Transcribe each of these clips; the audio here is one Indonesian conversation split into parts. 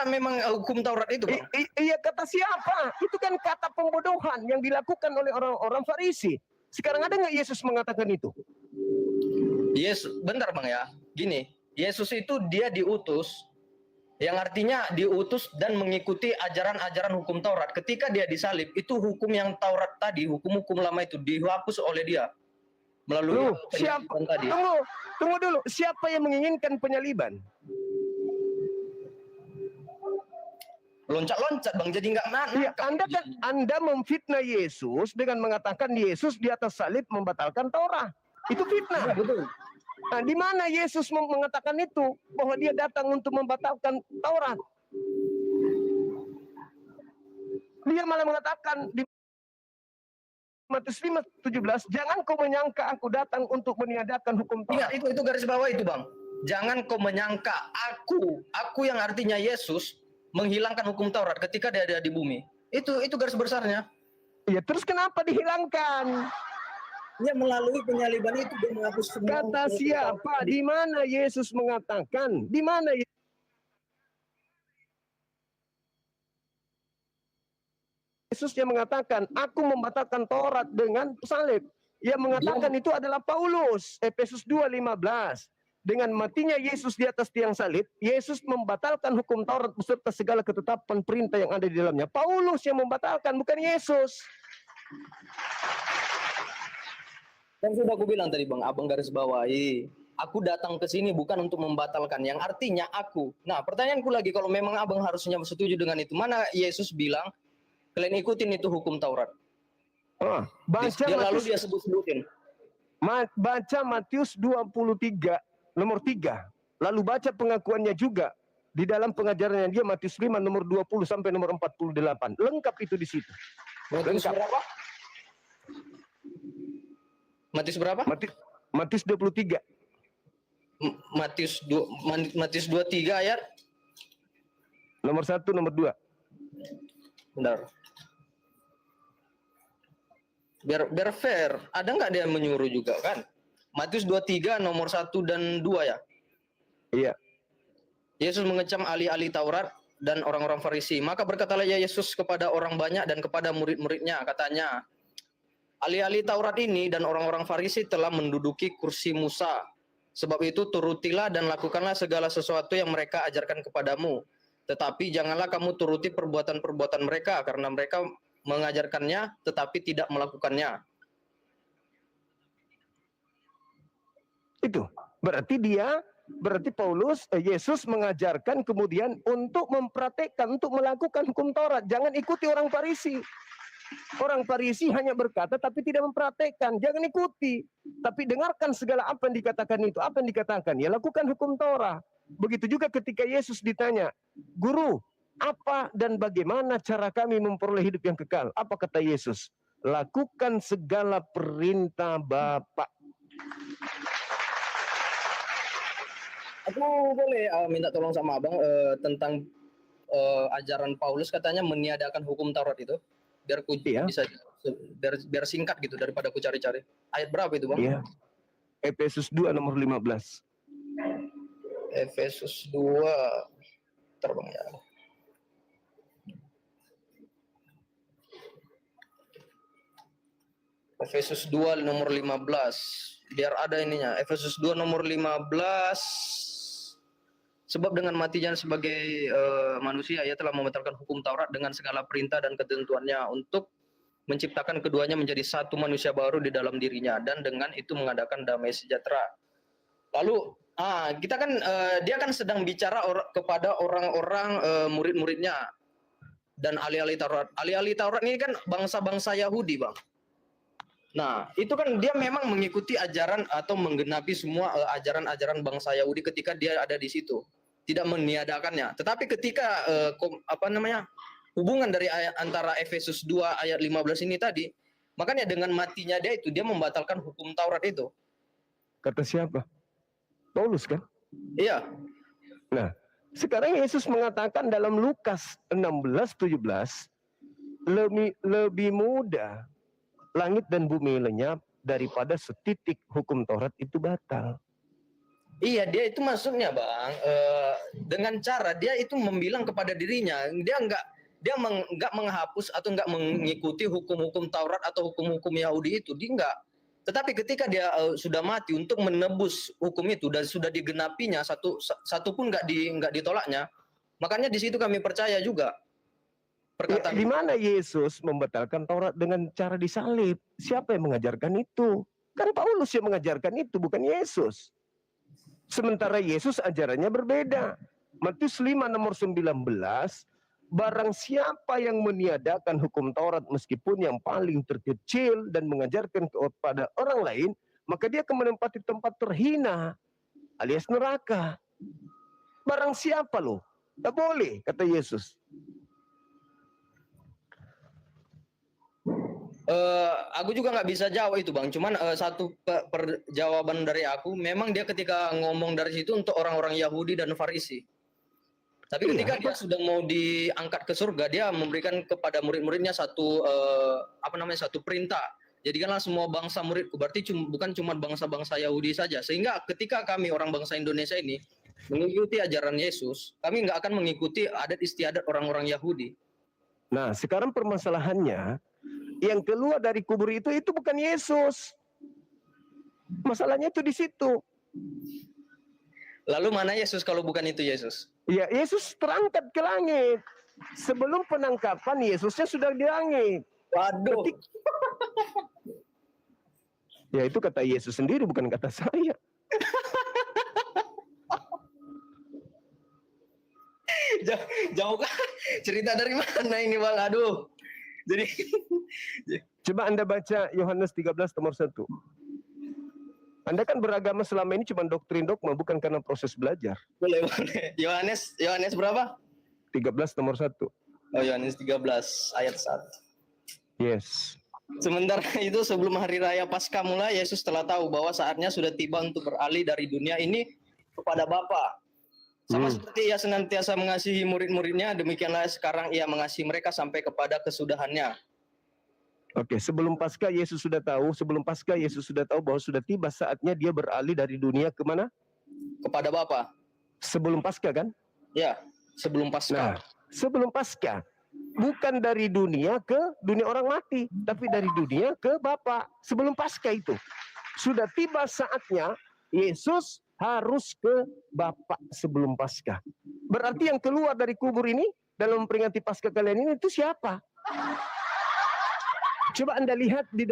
memang hukum Taurat itu, Bang? Iya, kata siapa? Itu kan kata pembodohan yang dilakukan oleh orang-orang Farisi. Sekarang ada nggak Yesus mengatakan itu? Yes, bentar Bang ya. Gini, Yesus itu dia diutus, yang artinya diutus dan mengikuti ajaran-ajaran hukum Taurat. Ketika dia disalib, itu hukum yang Taurat tadi, hukum-hukum lama itu dihapus oleh dia melalui siapa? tadi. Tunggu dulu. Siapa yang menginginkan penyaliban? Loncat-loncat Bang, jadi nggak ya, Anda memfitnah Yesus dengan mengatakan Yesus di atas salib membatalkan Taurat. Itu fitnah. Ya, betul. Nah, di mana Yesus mengatakan itu bahwa dia datang untuk membatalkan Taurat? Dia malah mengatakan di Matius 5:17, jangan kau menyangka aku datang untuk meniadakan hukum Taurat. Iya, itu garis bawah itu Bang. Jangan kau menyangka aku yang artinya Yesus menghilangkan hukum Taurat ketika dia ada di bumi. Itu garis besarnya. Ya, terus kenapa dihilangkan? Ya, melalui penyaliban itu dia menghapus semua. Kata siapa? Di mana Yesus mengatakan? Di mana Yesus yang mengatakan, aku membatalkan Taurat dengan salib. Yang mengatakan itu adalah Paulus, Efesus 2:15. Dengan matinya Yesus di atas tiang salib, Yesus membatalkan hukum Taurat beserta segala ketetapan perintah yang ada di dalamnya. Paulus yang membatalkan, bukan Yesus. Dan sudah aku bilang tadi Bang, abang garis bawahi. Aku datang ke sini bukan untuk membatalkan, yang artinya aku. Nah, pertanyaanku lagi, kalau memang abang harusnya setuju dengan itu, mana Yesus bilang, kalian ikutin itu hukum Taurat? Lalu dia sebut-sebutin. Baca Matius 23, nomor 3. Lalu baca pengakuannya juga. Di dalam pengajarannya dia, Matius 5, nomor 20 sampai nomor 48. Lengkap itu di situ. Matius berapa? Matius berapa? Matius 23. Matius 23 ayat nomor 1, nomor 2. Bentar. Biar fair, ada nggak dia menyuruh juga kan? Matius 23 nomor 1 dan 2 ya? Iya. Yesus mengecam ahli-ahli Taurat dan orang-orang Farisi. Maka berkatalah Yesus kepada orang banyak dan kepada murid-muridnya, katanya, ahli-ahli Taurat ini dan orang-orang Farisi telah menduduki kursi Musa. Sebab itu turutilah dan lakukanlah segala sesuatu yang mereka ajarkan kepadamu. Tetapi janganlah kamu turuti perbuatan-perbuatan mereka, karena mereka mengajarkannya tetapi tidak melakukannya. Itu berarti Yesus mengajarkan kemudian untuk mempraktekkan, untuk melakukan hukum Taurat. Jangan ikuti orang Farisi. Orang Farisi hanya berkata tapi tidak mempraktekkan. Jangan ikuti, tapi dengarkan segala apa yang dikatakan itu. Apa yang dikatakan? Ya, lakukan hukum Taurat. Begitu juga ketika Yesus ditanya, Guru, apa dan bagaimana cara kami memperoleh hidup yang kekal? Apa kata Yesus? Lakukan segala perintah Bapa. Aku boleh minta tolong sama abang tentang ajaran Paulus, katanya meniadakan hukum Taurat itu, biar aku bisa biar singkat gitu daripada aku cari-cari. Ayat berapa itu Bang? Iya. Efesus 2 nomor 15. Efesus 2 terbang ya. Efesus 2 nomor 15. Biar ada ininya. Efesus 2 nomor 15. Sebab dengan matinya sebagai manusia, ia telah membatalkan hukum Taurat dengan segala perintah dan ketentuannya untuk menciptakan keduanya menjadi satu manusia baru di dalam dirinya, dan dengan itu mengadakan damai sejahtera. Lalu kita kan dia kan sedang bicara kepada orang-orang murid-muridnya dan ahli-ahli Taurat. Ahli-ahli Taurat ini kan bangsa-bangsa Yahudi, Bang. Nah, itu kan dia memang mengikuti ajaran atau menggenapi semua ajaran-ajaran bangsa Yahudi ketika dia ada di situ, tidak meniadakannya. Tetapi ketika hubungan dari antara Efesus 2 ayat 15 ini tadi, makanya dengan matinya dia itu, dia membatalkan hukum Taurat itu. Kata siapa? Paulus kan? Iya. Nah, sekarang Yesus mengatakan dalam Lukas 16:17, lebih mudah langit dan bumi lenyap daripada setitik hukum Taurat itu batal. Iya, dia itu maksudnya Bang, dengan cara dia itu membilang kepada dirinya, nggak menghapus atau nggak mengikuti hukum-hukum Taurat atau hukum-hukum Yahudi itu, dia nggak. Tetapi ketika dia sudah mati untuk menebus hukum itu dan sudah digenapinya, satu pun nggak ditolaknya, makanya di situ kami percaya juga perkataan. Di mana Yesus membatalkan Taurat dengan cara disalib? Siapa yang mengajarkan itu? Kan Paulus yang mengajarkan itu, bukan Yesus. Sementara Yesus ajarannya berbeda. Matius 5 nomor 19, barang siapa yang meniadakan hukum Taurat meskipun yang paling terkecil dan mengajarkan kepada orang lain, maka dia akan menempati tempat terhina alias neraka. Barang siapa loh? Tak boleh, kata Yesus. Aku juga nggak bisa jawab itu Bang, cuman satu jawaban dari aku, memang dia ketika ngomong dari situ untuk orang-orang Yahudi dan Farisi. Tapi ketika dia sudah mau diangkat ke surga, dia memberikan kepada murid-muridnya satu perintah. Jadikanlah semua bangsa muridku, berarti bukan cuma bangsa-bangsa Yahudi saja. Sehingga ketika kami orang bangsa Indonesia ini mengikuti ajaran Yesus, kami nggak akan mengikuti adat istiadat orang-orang Yahudi. Nah, sekarang permasalahannya, yang keluar dari kubur itu bukan Yesus. Masalahnya itu di situ. Lalu mana Yesus kalau bukan itu Yesus? Ya, Yesus terangkat ke langit. Sebelum penangkapan, Yesusnya sudah di langit. Waduh. Ya, itu kata Yesus sendiri, bukan kata saya. Jauh kan? Cerita dari mana ini Bang? Aduh. Jadi coba Anda baca Yohanes 13 nomor 1. Anda kan beragama selama ini cuma doktrin dogma, bukan karena proses belajar. Boleh. Yohanes berapa? 13 nomor 1. Oh, Yohanes 13 ayat 1. Yes. Sementara itu sebelum hari raya Paskah mulai, Yesus telah tahu bahwa saatnya sudah tiba untuk beralih dari dunia ini kepada Bapa. Sama seperti ia senantiasa mengasihi murid-muridnya, demikianlah sekarang ia mengasihi mereka sampai kepada kesudahannya. Oke, sebelum Paskah Yesus sudah tahu, bahwa sudah tiba saatnya dia beralih dari dunia ke mana? Kepada Bapa. Sebelum Paskah kan? Ya, sebelum Paskah. Nah, sebelum Paskah. Bukan dari dunia ke dunia orang mati, tapi dari dunia ke Bapa. Sebelum Paskah itu. Sudah tiba saatnya Yesus harus ke Bapa sebelum Paskah. Berarti yang keluar dari kubur ini dalam memperingati Paskah kalian ini itu siapa? Coba Anda lihat di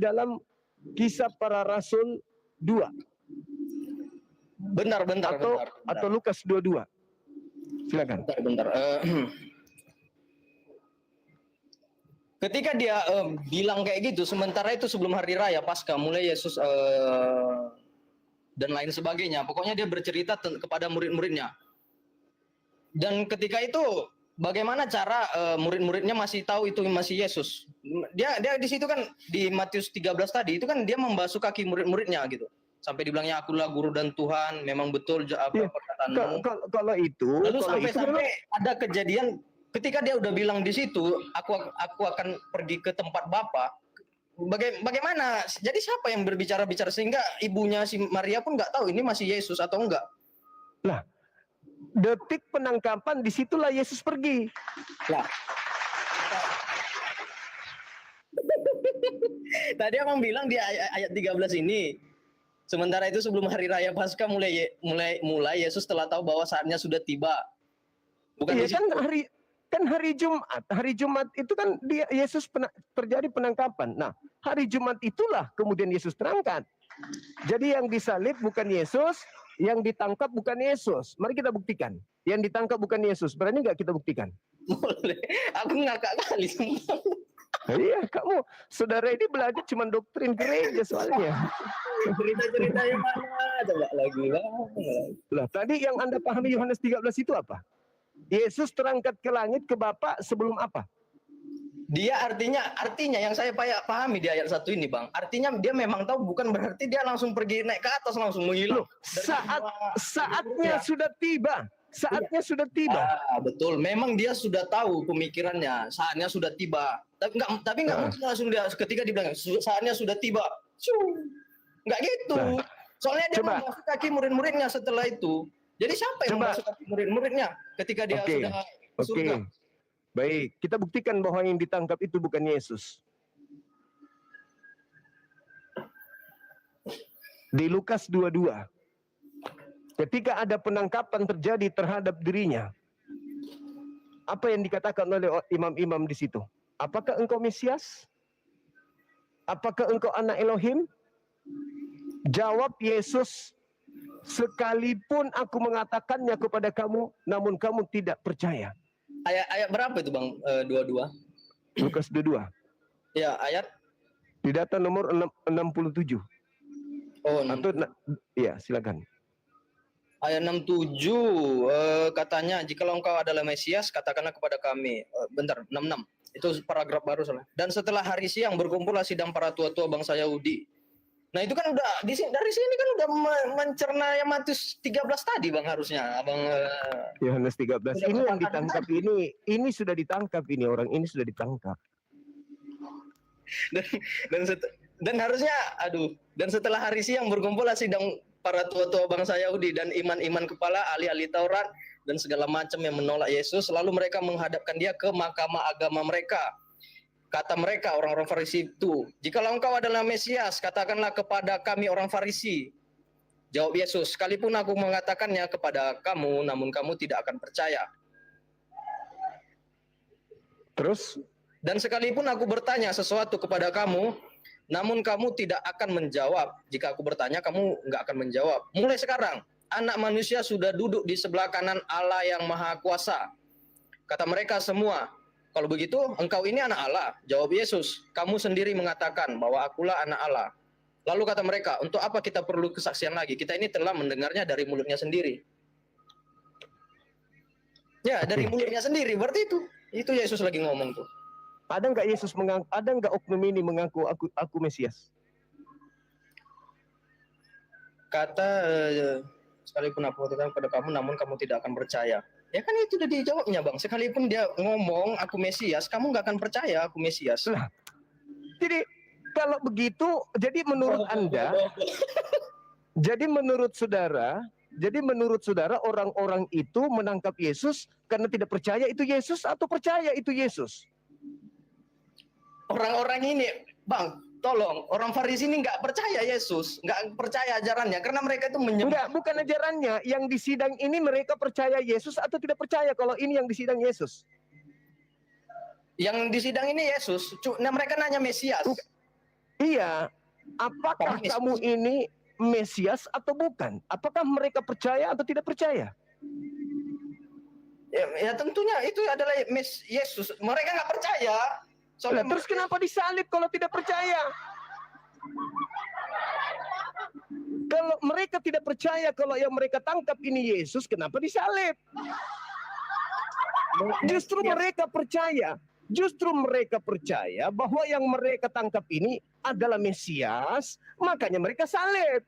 dalam Kisah Para Rasul 2. Bentar. Atau Lukas 22. Silakan. Bentar. Ketika dia bilang kayak gitu, sementara itu sebelum hari raya Paskah mulai Yesus dan lain sebagainya. Pokoknya dia bercerita kepada murid-muridnya. Dan ketika itu bagaimana cara murid-muridnya masih tahu itu masih Yesus? Dia di situ kan di Matius 13 tadi itu kan dia membasuh kaki murid-muridnya gitu. Sampai dibilangnya akulah guru dan Tuhan, memang betul perkataanmu. Kalau itu, lalu sampai ada kejadian ketika dia udah bilang di situ, aku akan pergi ke tempat Bapa. Bagaimana? Jadi siapa yang berbicara-bicara sehingga ibunya si Maria pun nggak tahu ini masih Yesus atau enggak? Lah, detik penangkapan disitulah Yesus pergi. Lah. Tadi abang bilang di ayat 13 ini. Sementara itu sebelum hari raya Paskah mulai Yesus telah tahu bahwa saatnya sudah tiba. Bukan iya, kan hari Jumat. Hari Jumat itu kan Yesus terjadi penangkapan. Nah, hari Jumat itulah kemudian Yesus terangkat. Jadi yang disalib bukan Yesus, yang ditangkap bukan Yesus. Mari kita buktikan. Yang ditangkap bukan Yesus. Berani nggak kita buktikan? Boleh. Aku ngakak kali semua. Iya, kamu saudara ini belajar cuma doktrin gereja soalnya. Cerita-cerita yang mana? Coba lagi. Lah, tadi yang Anda pahami Yohanes 13 itu apa? Yesus terangkat ke langit ke Bapa sebelum apa? Dia artinya yang saya pahami di ayat 1 ini, Bang. Artinya dia memang tahu, bukan berarti dia langsung pergi naik ke atas langsung menghilang. Saatnya sudah tiba. Saatnya sudah tiba. Betul. Memang dia sudah tahu pemikirannya. Saatnya sudah tiba. Tapi enggak mungkin langsung dia ketika dibilang saatnya sudah tiba. Enggak gitu. Soalnya dia Coba. membasuh kaki murid-muridnya setelah itu. Jadi siapa yang Coba. membasuh kaki murid-muridnya ketika dia Oke. sudah ke Oke. surga? Baik, kita buktikan bahwa yang ditangkap itu bukan Yesus. Di Lukas 22, ketika ada penangkapan terjadi terhadap dirinya, apa yang dikatakan oleh imam-imam di situ? Apakah engkau Mesias? Apakah engkau anak Elohim? Jawab Yesus, sekalipun aku mengatakannya kepada kamu, namun kamu tidak percaya. Ayat berapa itu Bang? 22. Lukas 22. Ya, ayat. Di data nomor 67. Oh, Atau, ya silakan. ayat 67 katanya, jikalau engkau adalah Mesias, katakanlah kepada kami. Bentar, 66. Itu paragraf baru soalnya. Dan setelah hari siang berkumpullah sidang para tua-tua bangsa Yahudi. Nah itu kan udah dari sini kan udah mencerna yang Matius 13 tadi Bang harusnya Abang. Yohanes 13. Sudah Ini yang katakan ditangkap ini sudah ditangkap ini orang ini sudah ditangkap. Dan harusnya dan setelah hari siang berkumpullah sidang para tua-tua bangsa Yahudi dan iman-iman kepala ahli-ahli Taurat dan segala macam yang menolak Yesus, lalu mereka menghadapkan dia ke mahkamah agama mereka. Kata mereka orang-orang Farisi itu, jikalau engkau adalah Mesias, katakanlah kepada kami orang Farisi. Jawab Yesus, sekalipun aku mengatakannya kepada kamu, namun kamu tidak akan percaya. Terus? Dan sekalipun aku bertanya sesuatu kepada kamu, namun kamu tidak akan menjawab. Jika aku bertanya, kamu nggak akan menjawab. Mulai sekarang, anak manusia sudah duduk di sebelah kanan Allah yang Maha Kuasa. Kata mereka semua, kalau begitu engkau ini anak Allah. Jawab Yesus, kamu sendiri mengatakan bahwa akulah anak Allah. Lalu kata mereka, untuk apa kita perlu kesaksian lagi? Kita ini telah mendengarnya dari mulutnya sendiri. Ya, dari mulutnya sendiri. Berarti itu Yesus lagi ngomong tuh. Ada nggak oknum ini mengaku aku Mesias? Kata sekalipun aku katakan kepada kamu, namun kamu tidak akan percaya. Ya kan itu udah dijawabnya Bang. Sekalipun dia ngomong aku Mesias, kamu nggak akan percaya aku Mesias. Lah, jadi kalau begitu, jadi menurut Anda, jadi menurut saudara orang-orang itu menangkap Yesus karena tidak percaya itu Yesus atau percaya itu Yesus? Orang-orang ini, Bang, tolong, orang Farisi ini nggak percaya Yesus, nggak percaya ajarannya, karena mereka itu Enggak, bukan ajarannya. Yang di sidang ini mereka percaya Yesus atau tidak percaya kalau ini yang di sidang Yesus? Yang di sidang ini Yesus, nah mereka nanya Mesias. Iya, apakah Yesus. kamu ini Mesias atau bukan? Apakah mereka percaya atau tidak percaya? Ya tentunya itu adalah Yesus. Mereka nggak percaya. Soalnya Terus kenapa disalib kalau tidak percaya? Kalau mereka tidak percaya kalau yang mereka tangkap ini Yesus, kenapa disalib? Justru mereka percaya. Justru mereka percaya bahwa yang mereka tangkap ini adalah Mesias, makanya mereka salib.